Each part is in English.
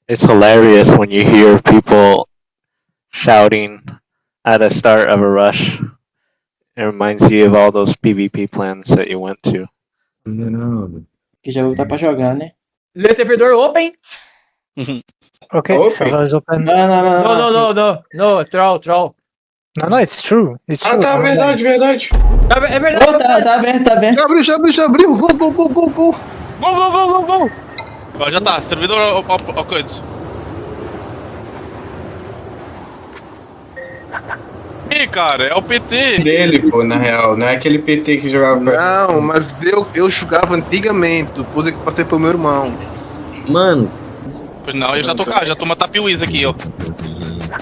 It's hilarious when you hear people shouting at the start of a rush. It reminds you of all those PvP plans that you went to. Não. Que jogo tá pra jogar, né? Lê servidor open. Okay, Open. server is open. No, troll. No, it's true. It's true. Tá, verdade. É verdade. Ô, tá aberto, tá aberto. Já abriu. Gol. Gol. Ó, já tá, servidor ao coito. Ih, cara, é o PT. Dele, pô, na real. Não é aquele PT que jogava com a Não, mas eu jogava antigamente, depois é que passei pro meu irmão. Mano. Pois não, eu já tô cá, já tô matar piuís aqui, ó.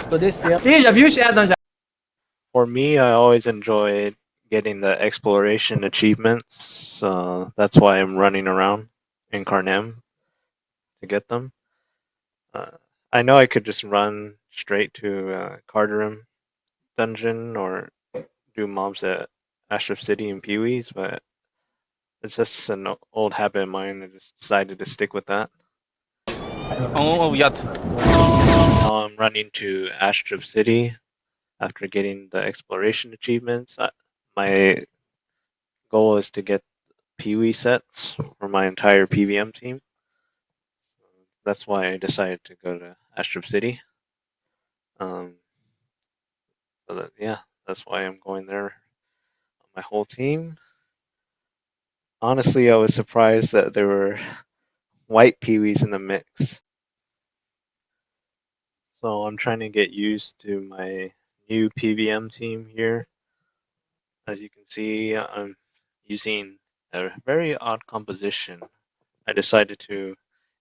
Tô descendo. Ih, já viu o Shadow já? For me, I always enjoyed getting the exploration achievements. That's why I'm running around Incarnam to get them. I know I could just run straight to Carterum dungeon or do mobs at Astrub City and Peewees, but it's just an old habit of mine. I just decided to stick with that. Oh, yat. Now I'm running to Astrub City after getting the exploration achievements. My goal is to get Peewee sets for my entire PvM team. That's why I decided to go to Astrub City. That's why I'm going there. My whole team. Honestly, I was surprised that there were white Peewees in the mix. So I'm trying to get used to my new PvM team here. As you can see, I'm using a very odd composition. I decided to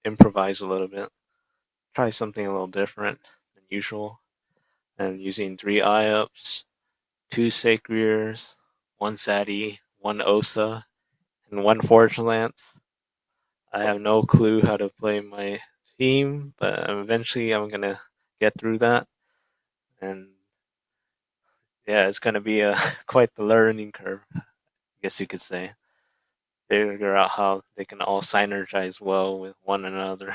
improvise a little bit, try something a little different than usual, and using 3 eye-ups, 2 Sacreers, 1 Sati, 1 Osa, and 1 Forge Lance. I have no clue how to play my team, but eventually I'm gonna get through that. And yeah, it's gonna be quite the learning curve, I guess you could say. Figure out how they can all synergize well with one another.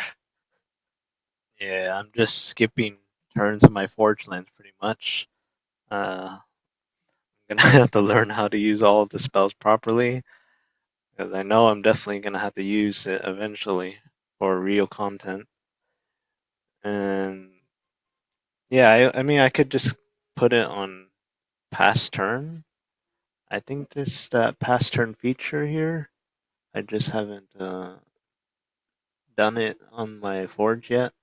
Yeah, I'm just skipping turns of my Forge Lance pretty much. I'm gonna have to learn how to use all of the spells properly, because I know I'm definitely gonna have to use it eventually for real content. And yeah, I mean, I could just put it on past turn. I think there's that past turn feature here. I just haven't done it on my Forge yet.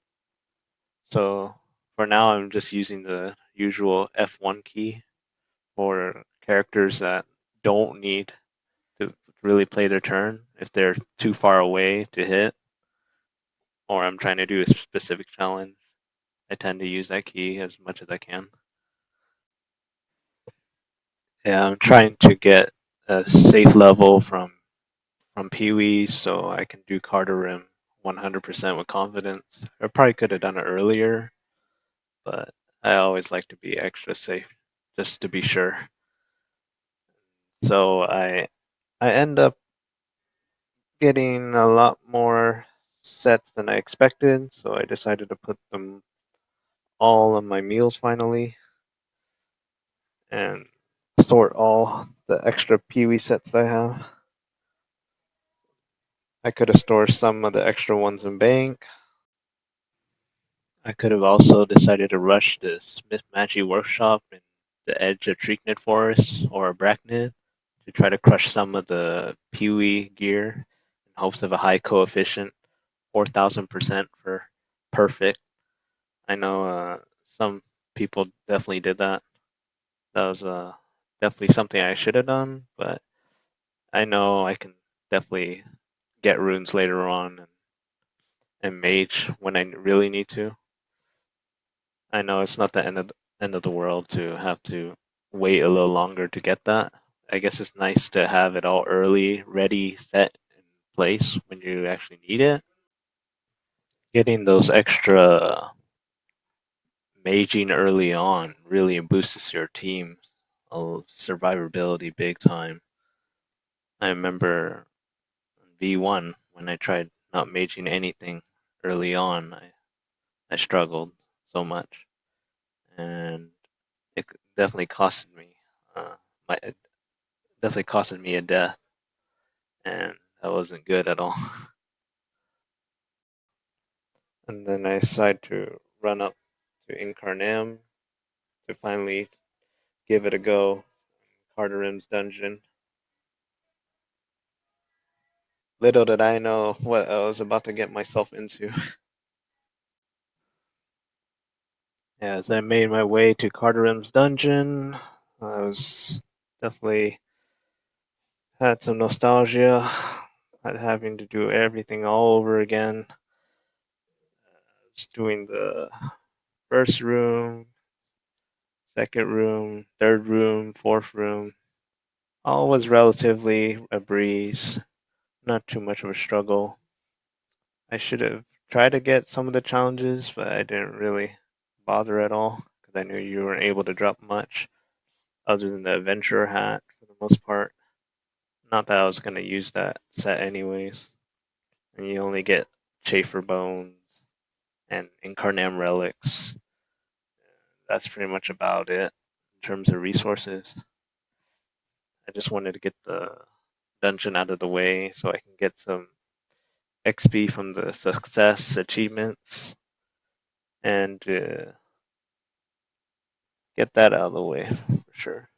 So for now, I'm just using the usual F1 key for characters that don't need to really play their turn if they're too far away to hit, or I'm trying to do a specific challenge. I tend to use that key as much as I can. Yeah, I'm trying to get a safe level from Peewee so I can do Carter Rim 100% with confidence. I probably could have done it earlier, but I always like to be extra safe just to be sure. So I end up getting a lot more sets than I expected, so I decided to put them all on my meals finally and sort all the extra Peewee sets I have. I could have stored some of the extra ones in bank. I could have also decided to rush the Smith Magi Workshop in the edge of Treeknid Forest or Bracknid to try to crush some of the Peewee gear in hopes of a high coefficient, 4,000% for perfect. I know some people definitely did that. That was definitely something I should have done, but I know I can definitely get runes later on and mage when I really need to. I know it's not the end of the world to have to wait a little longer to get that. I guess it's nice to have it all early, ready, set in place when you actually need it. Getting those extra maging early on really boosts your team's survivability big time. I remember V1 when I tried not maging anything early on. I struggled so much, and it definitely costed me it definitely costed me a death, and that wasn't good at all. And then I decided to run up to Incarnam to finally give it a go. Carterim's dungeon. Little did I know what I was about to get myself into. As I made my way to Carterim's dungeon, I was definitely had some nostalgia, having to do everything all over again. Just doing the first room, second room, third room, fourth room. All was relatively a breeze, not too much of a struggle. I should have tried to get some of the challenges, but I didn't really bother at all because I knew you weren't able to drop much other than the adventurer hat for the most part. Not that I was going to use that set anyways. And you only get Chafer Bones and Incarnam relics. That's pretty much about it in terms of resources. I just wanted to get the dungeon out of the way so I can get some XP from the success achievements and get that out of the way for sure.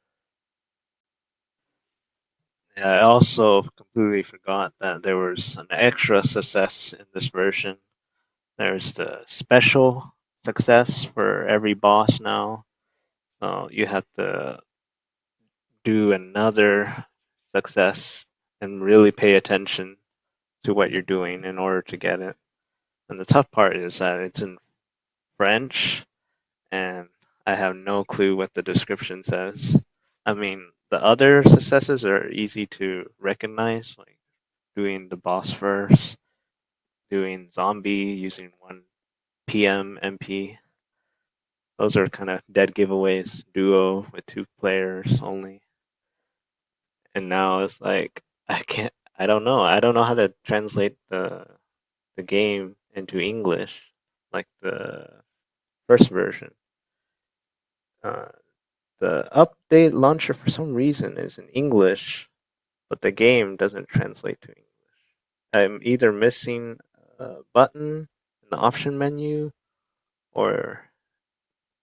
Yeah, I also completely forgot that there was an extra success in this version. There's the special success for every boss now. So you have to do another success and really pay attention to what you're doing in order to get it. And the tough part is that it's in French and I have no clue what the description says. I mean, the other successes are easy to recognize, like doing the boss first, doing zombie using one PM MP. Those are kind of dead giveaways, duo with 2 players only. And now it's like I don't know. I don't know how to translate the game into English like the first version. The update launcher for some reason is in English, but the game doesn't translate to English. I'm either missing a button in the option menu, or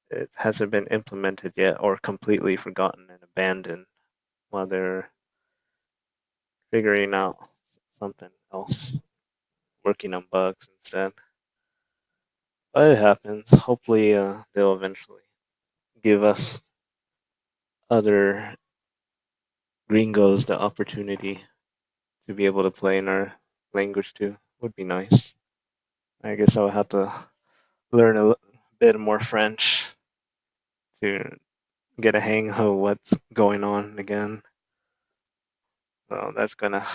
it hasn't been implemented yet, or completely forgotten and abandoned while they're figuring out something else, working on bugs instead. But it happens. Hopefully, they'll eventually give us other gringos the opportunity to be able to play in our language too. Would be nice. I guess I'll have to learn a bit more French to get a hang of what's going on again. So that's gonna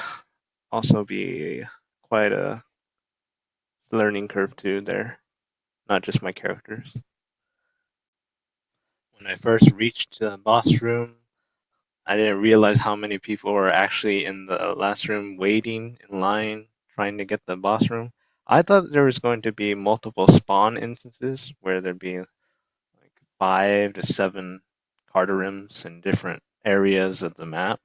also be quite a learning curve too there, not just my characters. When I first reached the boss room, I didn't realize how many people were actually in the last room waiting in line trying to get the boss room. I thought there was going to be multiple spawn instances where there'd be like 5 to 7 Carterims in different areas of the map.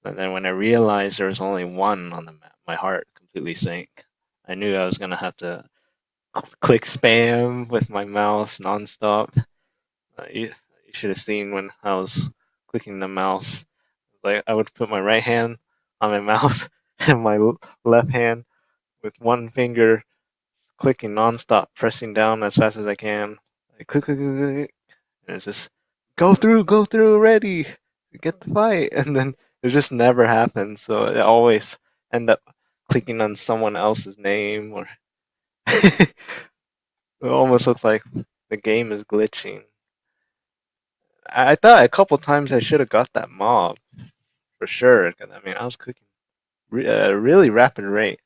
But then when I realized there was only one on the map, my heart completely sank. I knew I was going to have to click spam with my mouse nonstop. You should have seen when I was clicking the mouse. Like I would put my right hand on my mouse and my left hand with one finger clicking nonstop, pressing down as fast as I can. Like click, click, click, click, and it's just go through, ready, get the fight, and then it just never happens. So I always end up clicking on someone else's name, or it almost looks like the game is glitching. I thought a couple times I should have got that mob for sure. Cause I mean, I was clicking at a really rapid rate.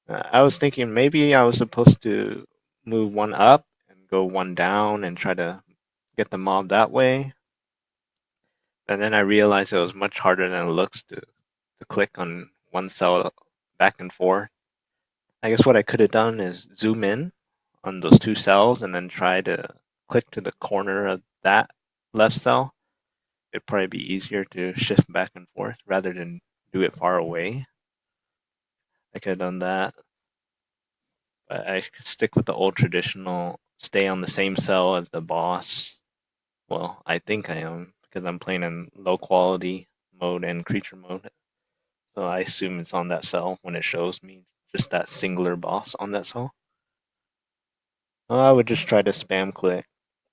I was thinking maybe I was supposed to move one up and go one down and try to get the mob that way. And then I realized it was much harder than it looks to click on one cell back and forth. I guess what I could have done is zoom in on those two cells and then try to click to the corner of that left cell, it'd probably be easier to shift back and forth rather than do it far away. I could have done that. But I stick with the old traditional, stay on the same cell as the boss. Well, I think I am, because I'm playing in low quality mode and creature mode. So I assume it's on that cell when it shows me just that singular boss on that cell. I would just try to spam click.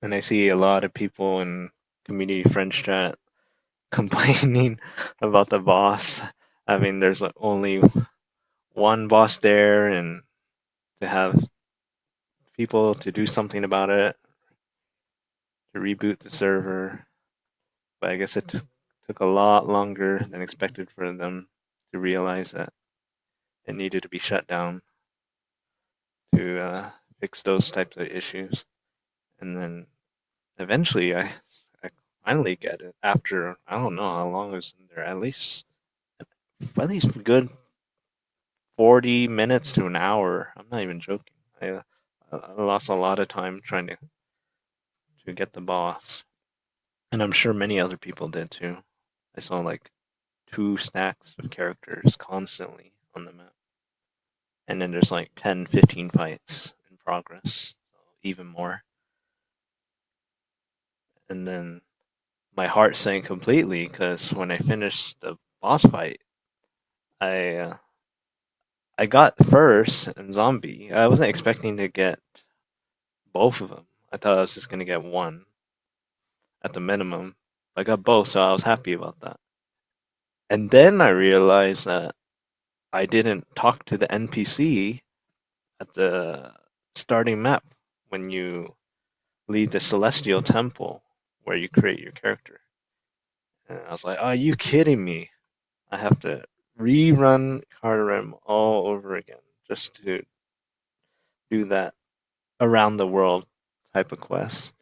And I see a lot of people in community French chat complaining about the boss. I mean, there's only one boss there, and to have people to do something about it, to reboot the server. But I guess it took a lot longer than expected for them to realize that it needed to be shut down to fix those types of issues. And then eventually I finally get it after, I don't know how long it was in there, at least good 40 minutes to an hour. I'm not even joking. I lost a lot of time trying to get the boss. And I'm sure many other people did too. I saw like 2 stacks of characters constantly on the map. And then there's like 10, 15 fights in progress. So even more. And then my heart sank completely because when I finished the boss fight, I got first in zombie. I wasn't expecting to get both of them. I thought I was just gonna get one at the minimum. I got both, so I was happy about that. And then I realized that I didn't talk to the NPC at the starting map when you leave the Celestial Temple where you create your character. And I was like, are you kidding me? I have to rerun Incarnam all over again just to do that around the world type of quest.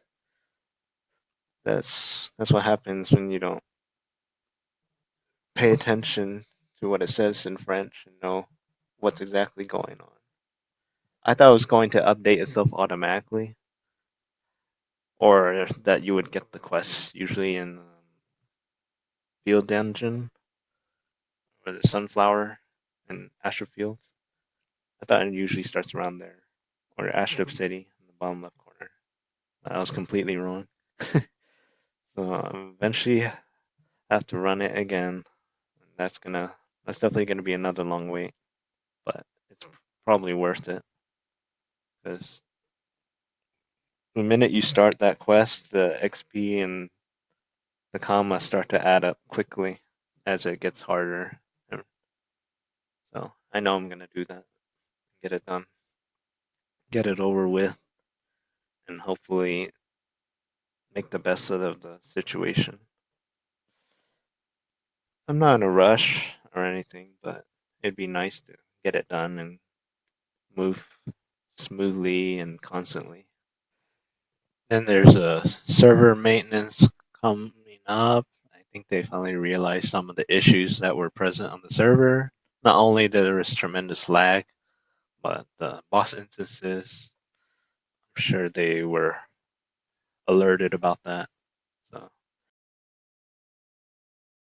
That's what happens when you don't pay attention to what it says in French and know what's exactly going on. I thought it was going to update itself automatically, or that you would get the quests usually in Field Dungeon or the Sunflower and Astrub Fields. I thought it usually starts around there, or Astrub City in the bottom left corner. I was completely wrong. So eventually, I have to run it again. That's definitely gonna be another long wait, but it's probably worth it because the minute you start that quest, the XP and the comma start to add up quickly as it gets harder. So I know I'm gonna do that, get it done, get it over with, and hopefully make the best out of the situation. I'm not in a rush or anything, but it'd be nice to get it done and move smoothly and constantly. Then there's a server maintenance coming up. I think they finally realized some of the issues that were present on the server. Not only that there was tremendous lag, but the boss instances, I'm sure they were alerted about that.